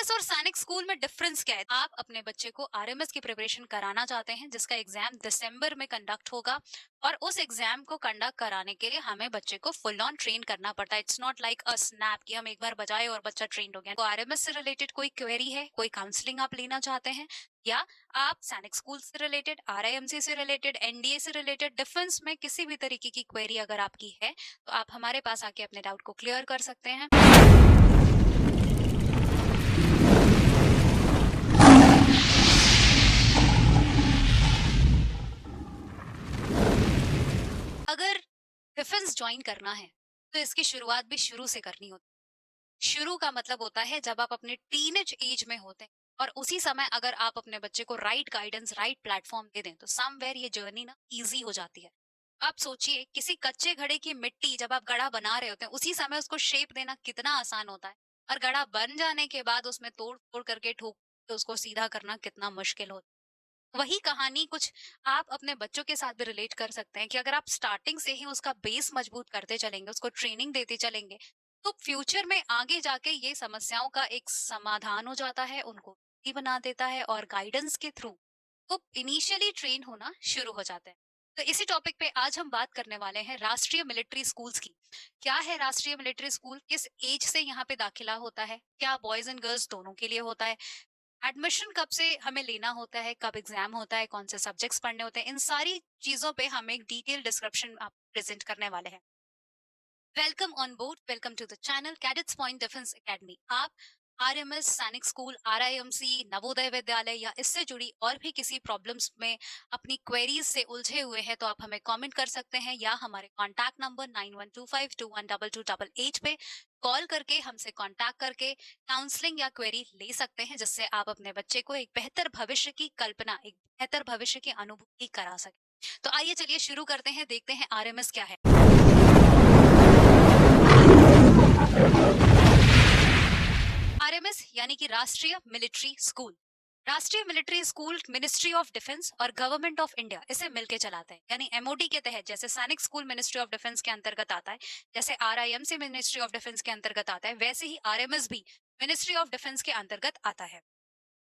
RMS और सैनिक school में डिफरेंस क्या है? आप अपने बच्चे को आरएमएस की प्रिपरेशन कराना चाहते हैं जिसका एग्जाम दिसंबर में कंडक्ट होगा और उस एग्जाम को कंडक्ट कराने के लिए हमें बच्चे को फुल ऑन ट्रेन करना पड़ता है। It's not like a snap कि हम एक बार बजाए और बच्चा ट्रेन हो गया। तो आरएमएस से रिलेटेड कोई क्वेरी है, कोई काउंसलिंग आप लेना चाहते हैं, या आप सैनिक स्कूल से रिलेटेड, आरआईएमसी से रिलेटेड, एनडीए से रिलेटेड, डिफेंस में किसी भी तरीके की क्वेरी अगर आपकी है तो आप हमारे पास आके अपने डाउट को क्लियर कर सकते हैं। अगर डिफेंस ज्वाइन करना है तो इसकी शुरुआत भी शुरू से करनी होती है। शुरू का मतलब होता है जब आप अपने टीनेज एज में होते हैं और उसी समय अगर आप अपने बच्चे को राइट गाइडेंस, राइट प्लेटफॉर्म दे दें तो समवेयर ये जर्नी ना इजी हो जाती है। आप सोचिए, किसी कच्चे घड़े की मिट्टी जब आप गढ़ा बना रहे होते हैं उसी समय उसको शेप देना कितना आसान होता है, और गढ़ा बन जाने के बाद उसमें तोड़ फोड़ करके ठोक के उसको सीधा करना कितना मुश्किल होता है। वही कहानी कुछ आप अपने बच्चों के साथ भी रिलेट कर सकते हैं कि अगर आप स्टार्टिंग से ही उसका बेस मजबूत करते चलेंगे, उसको ट्रेनिंग देते चलेंगे, तो फ्यूचर में आगे जाके ये समस्याओं का एक समाधान हो जाता है, उनको ही बना देता है और गाइडेंस के थ्रू वो इनिशियली ट्रेन होना शुरू हो जाते हैं। तो इसी टॉपिक पे आज हम बात करने वाले हैं राष्ट्रीय मिलिट्री स्कूल्स की। क्या है राष्ट्रीय मिलिट्री स्कूल, किस एज से यहाँ पे दाखिला होता है, क्या बॉयज एंड गर्ल्स दोनों के लिए होता है, एडमिशन कब से हमें लेना होता है, कब एग्जाम होता है, कौन से सब्जेक्ट्स पढ़ने होते हैं, इन सारी चीजों पे हम एक डिटेल डिस्क्रिप्शन आप प्रेजेंट करने वाले हैं। Welcome on board, welcome to the channel cadets point defence academy. आप RMS, Sainik school, RIMC, Navodaya Vidyalaya या इससे जुड़ी और भी किसी प्रॉब्लम्स में अपनी क्वेरीज से उलझे हुए हैं तो आप हमें कमेंट कर सकते हैं, या हमारे कॉन्टैक्ट नंबर 9125212288 पे कॉल करके हमसे कॉन्टैक्ट करके काउंसलिंग या क्वेरी ले सकते हैं, जिससे आप अपने बच्चे को एक बेहतर भविष्य की कल्पना, एक बेहतर भविष्य की अनुभूति करा सके। तो आइए चलिए शुरू करते हैं, देखते हैं आरएमएस क्या है। आरएमएस यानी कि राष्ट्रीय मिलिट्री स्कूल। राष्ट्रीय military school ministry of defence और गवर्नमेंट ऑफ इंडिया इसे मिलकर चलाता है, यानी एमओडी के तहत जैसे सैनिक स्कूल मिनिस्ट्री ऑफ डिफेंस के अंतर्गत आता है, जैसे आरआईएमसी मिनिस्ट्री ऑफ डिफेंस के अंतर्गत आता है, वैसे ही आरएमएस भी मिनिस्ट्री ऑफ डिफेंस के अंतर्गत आता है।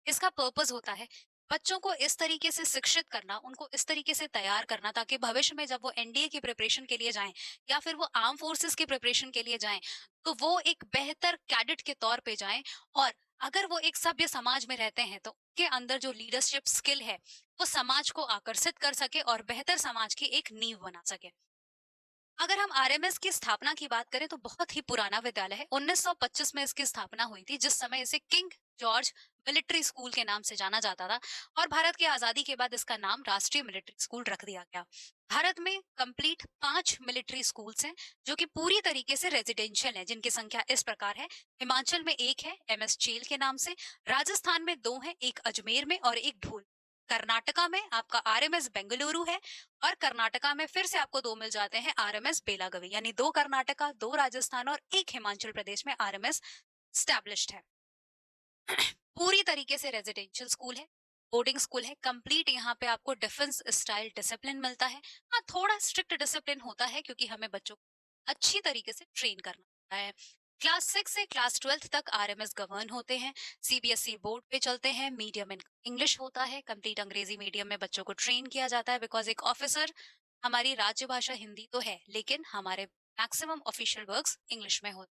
इसका पर्पस होता है बच्चों को इस तरीके से शिक्षित करना, उनको इस तरीके से तैयार करना ताकि भविष्य में जब वो एनडीए की प्रिपरेशन के लिए जाएं या फिर वो आर्म फोर्सेस की प्रिपरेशन के लिए जाएं तो वो एक बेहतर कैडेट के तौर पे जाएं, और अगर वो एक सभ्य समाज में रहते हैं तो उनके अंदर जो लीडरशिप स्किल है वो समाज को आकर्षित कर सके और बेहतर समाज की एक नींव बना सके। अगर हम आरएमएस की स्थापना की बात करें तो बहुत ही पुराना विद्यालय है। 1925 में इसकी स्थापना हुई थी, जिस समय इसे किंग जॉर्ज मिलिट्री स्कूल के नाम से जाना जाता था, और भारत की आजादी के बाद इसका नाम राष्ट्रीय मिलिट्री स्कूल रख दिया गया। भारत में कंप्लीट 5 मिलिट्री स्कूल्स हैं जो कि पूरी तरीके से रेजिडेंशियल है, जिनकी संख्या इस प्रकार है। हिमाचल में एक है एमएस चेल के नाम से, राजस्थान में 2 हैं, एक अजमेर में और एक ढोल। कर्नाटका में आपका आरएमएस बेंगलुरु है, और कर्नाटका में फिर से आपको 2 मिल जाते हैं आरएमएस बेलागवी, यानी 2 कर्नाटका, 2 राजस्थान और 1 हिमाचल प्रदेश में आरएमएस स्टैब्लिश्ड है। पूरी तरीके से रेजिडेंशियल स्कूल है, बोर्डिंग स्कूल है, कंप्लीट यहाँ पे आपको डिफेंस स्टाइल डिसिप्लिन मिलता है। हाँ, थोड़ा स्ट्रिक्ट डिसिप्लिन होता है क्योंकि हमें बच्चों को अच्छी तरीके से ट्रेन करना होता है। क्लास 6 से क्लास 12 तक आरएमएस गवर्न होते हैं, सीबीएसई बोर्ड पे चलते हैं, मीडियम इन इंग्लिश होता है, कंप्लीट अंग्रेजी मीडियम में बच्चों को ट्रेन किया जाता है, बिकॉज एक ऑफिसर, हमारी राज्य भाषा हिंदी तो है लेकिन हमारे मैक्सिमम ऑफिशियल वर्क्स इंग्लिश में होते हैं।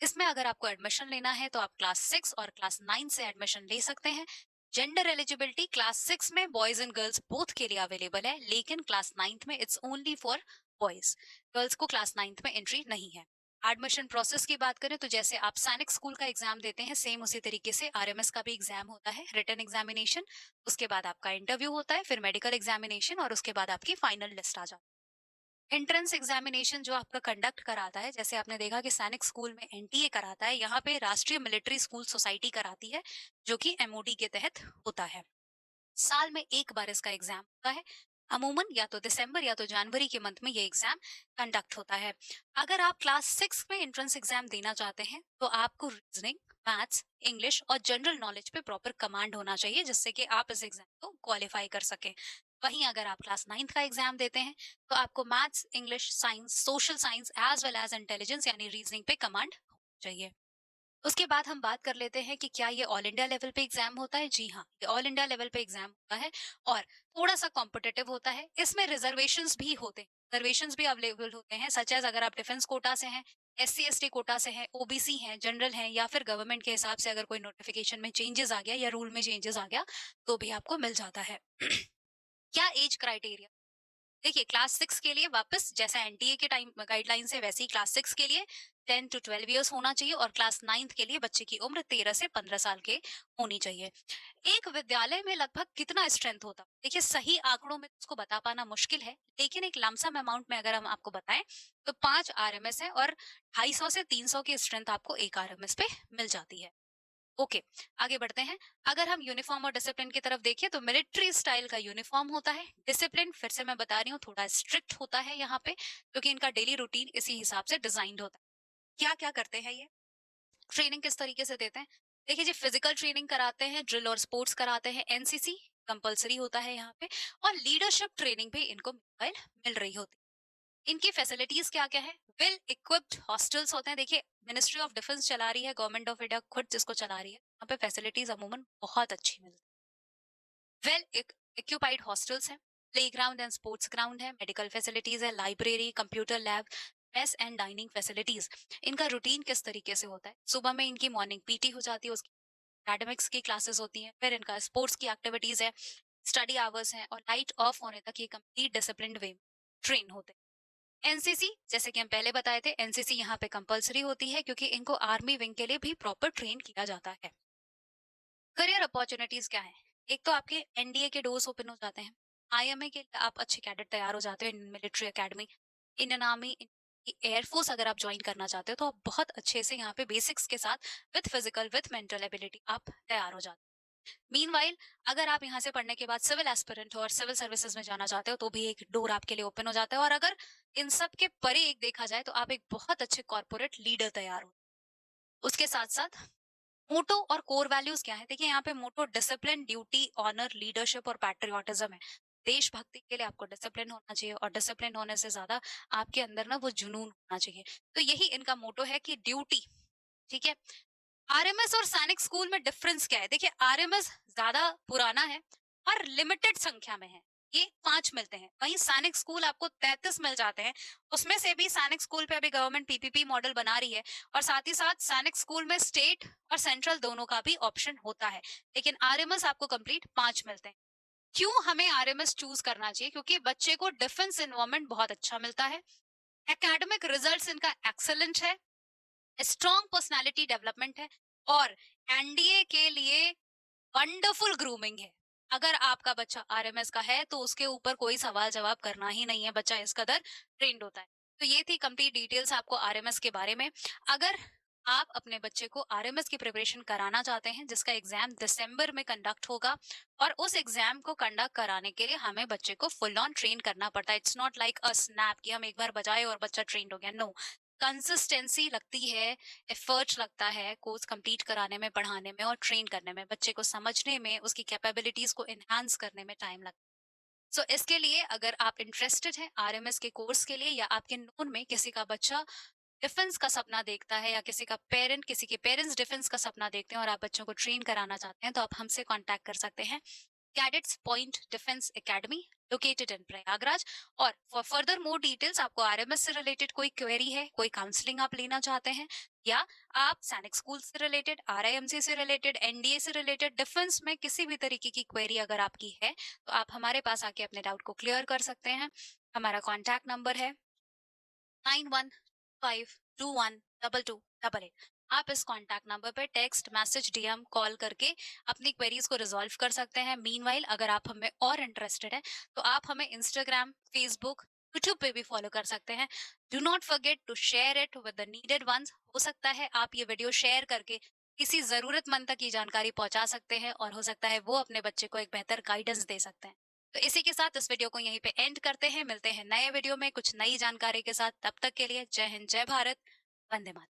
इसमें अगर आपको एडमिशन लेना है तो आप क्लास 6 और क्लास 9 से एडमिशन ले सकते हैं। जेंडर एलिजिबिलिटी क्लास 6 में बॉयज एंड गर्ल्स बोथ के लिए अवेलेबल है, लेकिन क्लास 9 में it's only for boys. Girls को क्लास 9 में एंट्री नहीं है। एडमिशन प्रोसेस की बात करें तो जैसे आप सैनिक स्कूल का एग्जाम देते हैं, सेम उसी तरीके से आरएमएस का भी एग्जाम होता है, रिटन एग्जामिनेशन। उसके बाद आपका इंटरव्यू होता है, फिर मेडिकल एग्जामिनेशन, और उसके बाद आपकी फाइनल लिस्ट आ जाती है। एंट्रेंस एग्जामिनेशन जो आपका कंडक्ट कराता है, जैसे आपने देखा कि सैनिक स्कूल में एनटीए कराता है, यहाँ पे राष्ट्रीय मिलिट्री स्कूल सोसाइटी कराती है, जो कि एमओडी के तहत होता है। साल में एक बार इसका एग्जाम होता है, अमूमन या तो दिसंबर या तो जनवरी के मंथ में ये एग्जाम कंडक्ट होता है। अगर आप क्लास 6 में एंट्रेंस एग्जाम देना चाहते हैं तो आपको रीजनिंग, मैथ्स, इंग्लिश और जनरल नॉलेज पे प्रॉपर कमांड होना चाहिए, जिससे कि आप इस एग्जाम को क्वालिफाई कर सकें। वहीं अगर आप क्लास 9 का एग्जाम देते हैं तो आपको maths, English, science, social science as well as intelligence यानी रीजनिंग पे कमांड चाहिए। उसके बाद हम बात कर लेते हैं कि क्या ये ऑल इंडिया लेवल पे एग्जाम होता है। जी हाँ, ये ऑल इंडिया लेवल पे एग्जाम होता है और थोड़ा सा कॉम्पिटिटिव होता है। इसमें रिजर्वेशंस भी होते हैं, रिजर्वेशंस भी अवेलेबल होते हैं, सच एज अगर आप डिफेंस कोटा से हैं, एससी एसटी कोटा से हैं, ओबीसी हैं, जनरल हैं, या फिर गवर्नमेंट के हिसाब से अगर कोई नोटिफिकेशन में चेंजेस आ गया या रूल में चेंजेस आ गया तो भी आपको मिल जाता है। क्या एज क्राइटेरिया? देखिए, क्लास 6 के लिए वापस जैसा एनटीए के टाइम गाइडलाइन है वैसे ही क्लास 6 के लिए 10 टू 12 इयर्स होना चाहिए और क्लास 9th के लिए बच्चे की उम्र 13 से 15 साल के होनी चाहिए। एक विद्यालय में लगभग कितना स्ट्रेंथ होता है? देखिए, सही आंकड़ों में उसको बता पाना मुश्किल है, लेकिन एक लमसम अमाउंट में अगर हम आपको बताएं तो 5 आरएमएस है और 250 से 300 की स्ट्रेंथ आपको एक आरएमएस पे मिल जाती है। ओके, आगे बढ़ते हैं। अगर हम यूनिफॉर्म और डिसिप्लिन की तरफ देखें तो मिलिट्री स्टाइल का यूनिफॉर्म होता है। डिसिप्लिन फिर से मैं बता रही हूँ थोड़ा स्ट्रिक्ट होता है यहाँ पे, क्योंकि इनका डेली रूटीन इसी हिसाब से डिजाइंड होता है। क्या क्या करते हैं ये, ट्रेनिंग किस तरीके से देते हैं? देखिए जी, फिजिकल ट्रेनिंग कराते हैं, ड्रिल और स्पोर्ट्स कराते हैं, एनसीसी कंपलसरी होता है यहाँ पे, और लीडरशिप ट्रेनिंग भी इनको मिल रही होती है। इनकी फैसिलिटीज क्या क्या है? वेल इक्विप्ड हॉस्टल्स होते हैं। देखिए, मिनिस्ट्री ऑफ डिफेंस चला रही है, गवर्नमेंट ऑफ इंडिया खुद जिसको चला रही है, वहाँ पे फैसिलिटीज अमूमन बहुत अच्छी मिलती है। वेल इक्विपाइड हॉस्टल्स हैं, play ground and sports ground है, मेडिकल फैसिलिटीज है, library, computer lab, mess and dining facilities. इनका रूटीन किस तरीके से होता है? सुबह में इनकी मॉर्निंग पीटी हो जाती है, उसकी एकेडमिक्स की क्लासेस होती हैं, फिर इनका स्पोर्ट्स की एक्टिविटीज है, स्टडी आवर्स हैं, और लाइट ऑफ होने तक ये कंप्लीट डिसिप्लिन्ड वे ट्रेन होते हैं। एनसीसी, जैसे कि हम पहले बताए थे, एनसीसी यहाँ पे कंपलसरी होती है क्योंकि इनको आर्मी विंग के लिए भी प्रॉपर ट्रेन किया जाता है। करियर अपॉर्चुनिटीज क्या है? एक तो आपके एनडीए के डोर्स ओपन हो जाते हैं, आईएमए के लिए आप अच्छे कैडेट तैयार हो जाते हो, in military academy, Indian army, air force अगर आप ज्वाइन करना चाहते हो तो आप बहुत अच्छे से यहाँ पे बेसिक्स के साथ with physical with mental ability आप तैयार हो जाते हो। मीनवाइल, अगर आप यहाँ से पढ़ने के बाद सिविल एस्पिरेंट हो और सिविल सर्विसेज में जाना चाहते हो तो भी एक डोर आपके लिए ओपन हो जाता है, और अगर इन सब के परे एक देखा जाए तो आप एक बहुत अच्छे कॉर्पोरेट लीडर तैयार हो। उसके साथ साथ मोटो और कोर वैल्यूज क्या है? देखिए, यहाँ पे मोटो डिसिप्लिन, ड्यूटी, ऑनर, लीडरशिप और पैट्रियोटिज्म है। देशभक्ति के लिए आपको डिसिप्लिन होना चाहिए, और डिसिप्लिन होने से ज्यादा आपके अंदर ना वो जुनून होना चाहिए। तो यही इनका मोटो है कि ड्यूटी, ठीक है। आरएमएस और सैनिक स्कूल में डिफरेंस क्या है? देखिए, आरएमएस ज्यादा पुराना है और लिमिटेड संख्या में है, ये 5 मिलते हैं, वहीं सैनिक स्कूल आपको 33 मिल जाते हैं। उसमें से भी सैनिक स्कूल पे अभी गवर्नमेंट पीपीपी मॉडल बना रही है, और साथ ही साथ सैनिक स्कूल में स्टेट और सेंट्रल दोनों का भी ऑप्शन होता है, लेकिन आरएमएस आपको कंप्लीट 5 मिलते हैं। क्यों हमें आरएमएस चूज करना चाहिए? क्योंकि बच्चे को डिफेंस एनवायरमेंट बहुत अच्छा मिलता है, एकेडमिक रिजल्ट्स इनका एक्सेलेंट है, स्ट्रॉन्ग पर्सनालिटी डेवलपमेंट है, और एनडीए के लिए वंडरफुल ग्रूमिंग है। अगर आपका बच्चा आरएमएस का है तो उसके ऊपर कोई सवाल जवाब करना ही नहीं है, बच्चा इस कदर ट्रेंड होता है। तो ये थी कंप्लीट डिटेल्स आपको आरएमएस के बारे में। अगर आप अपने बच्चे को आरएमएस की प्रिपरेशन कराना चाहते हैं, जिसका एग्जाम दिसंबर में कंडक्ट होगा, और उस एग्जाम को कंडक्ट कराने के लिए हमें बच्चे को फुल ऑन ट्रेन करना पड़ता है। It's not like a snap कि हम एक बार बजाए और बच्चा ट्रेंड हो गया, नो। कंसिस्टेंसी लगती है, एफर्ट लगता है कोर्स कंप्लीट कराने में, पढ़ाने में और ट्रेन करने में, बच्चे को समझने में, उसकी कैपेबिलिटीज को एनहांस करने में टाइम लगता है। सो इसके लिए अगर आप इंटरेस्टेड हैं आरएमएस के कोर्स के लिए, या आपके नोन में किसी का बच्चा डिफेंस का सपना देखता है, या किसी के पेरेंट्स डिफेंस का सपना देखते हैं और आप बच्चों को ट्रेन कराना चाहते हैं, तो आप हमसे कांटेक्ट कर सकते हैं। Cadets point defence academy, located in Prayagraj. और फॉर फर्दर मोर डिटेल्स, आपको आरएमएस से रिलेटेड कोई क्वेरी है, कोई काउंसलिंग आप लेना चाहते हैं, या आप सैनिक स्कूल से रिलेटेड, आरआईएमसी से रिलेटेड, एनडीए से रिलेटेड, डिफेंस में किसी भी तरीके की क्वेरी अगर आपकी है, तो आप हमारे पास आके अपने डाउट को क्लियर कर सकते हैं। हमारा कॉन्टैक्ट नंबर है 9152122288। आप इस कॉन्टैक्ट नंबर पर टेक्स्ट, मैसेज, डीएम, कॉल करके अपनी क्वेरीज को रिजॉल्व कर सकते हैं। मीनवाइल, अगर आप हमें और इंटरेस्टेड है तो आप हमें इंस्टाग्राम, फेसबुक, यूट्यूब पे भी फॉलो कर सकते हैं। Do not forget to share it with the needed ones. हो सकता है आप ये वीडियो शेयर करके किसी जरूरतमंद तक ये जानकारी पहुंचा सकते हैं, और हो सकता है वो अपने बच्चे को एक बेहतर गाइडेंस दे सकते हैं। तो इसी के साथ इस वीडियो को यहीं पे एंड करते हैं। मिलते हैं नए वीडियो में कुछ नई जानकारी के साथ। तब तक के लिए जय हिंद, जय भारत, वंदे मातरम।